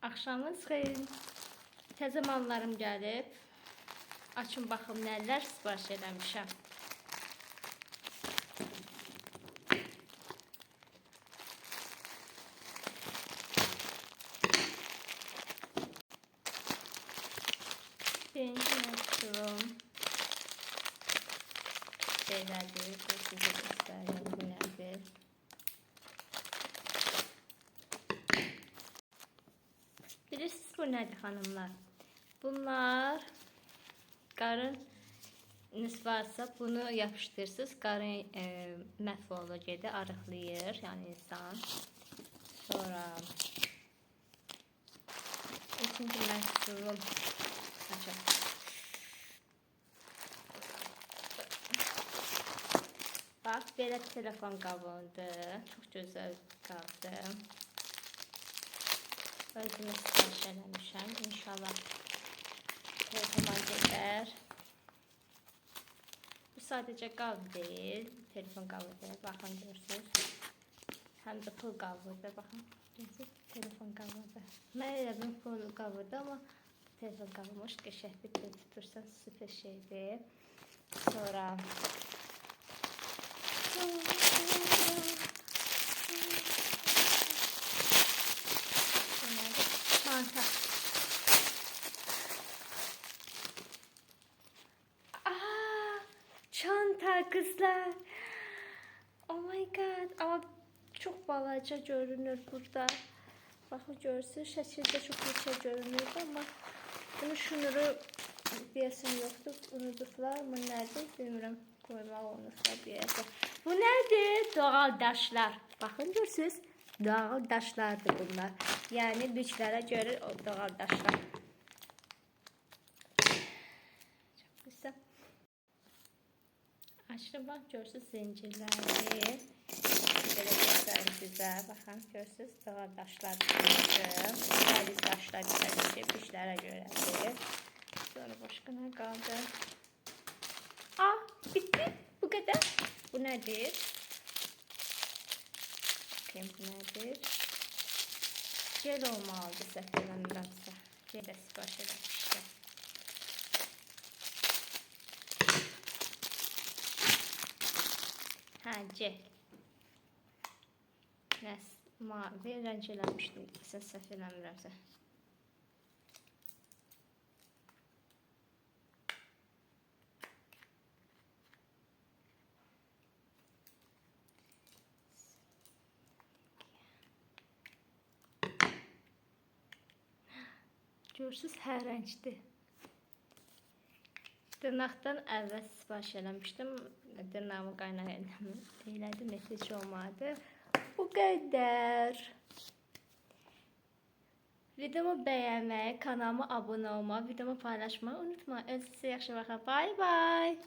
Axşamınız xeyir. Təzə mallarım gəlib. Açın baxım nələr sifariş eləmişəm. Birinci məhsulum belədir. Bu sizə göstərim. Bu nədir? Bilirsiniz bu nədir xanımlar? Bunlar qarınız varsa bunu yapışdırırsınız. Qarın məhv olur, gedir, arıqlayır, yəni insan. Sonra ikinci məhsulum açaq. Bax, belə telefon qabındır. Çox gözəl qabdır. Özümə sipariş eləmişəm. İnşallah telefona gedər. Bu sadəcə qab deyil. Telefon qabıdır. Baxın, görürsünüz. Həm də pul qabıdır. Baxın, görürsünüz. Telefon qabıdır. Mən elədim pul qabıdır, amma telefon qabımış. Qəşəng bir pul tutursan süper şeydir. Sonra çanta. Çanta kızlar. Oh my god. Ama çok balaca görünür burada. Bakın görürsünüz. Şəkildə çok yüksək görünür ama bunu şunuru deyəsim yoktur. Unudurlar mı? Nədir? Bilmirəm. Koymaq olmuşlar deyəsə. Bu nədir? Doğal daşlar. Bakın görürsünüz. Doğal daşlardır bunlar. Yani güçlərə görə o doğal daşlar. Çok güzel. Açdım bak, görürsünüz zincirləri. Belə göstərim sizə. Baxın, görürsünüz doğal daşlar. Bəzi daşlar güçlərə, güçlərə görədir. Sonra başqa nə qaldı? Bitti. Bu qədər. Bu nədir? Bakayım bu nədir? Gel olmalıdır səhv eləmirəmsə. Gel də sifariş eləmişdim. Gel. Mavi rəng eləmişdim. Səhv eləmirəmsə. Görürsünüz, hər rəngdir. Dırnaqdan əvvəl sifariş eləmişdim. Dırnağımı qaynaq elədim. Heç olmadı. Bu qədər. Videomu bəyənməyi, kanalıma abunə olmağı, videomu paylaşmayı unutmayın. Özünüzə yaxşı baxın. Bye bye.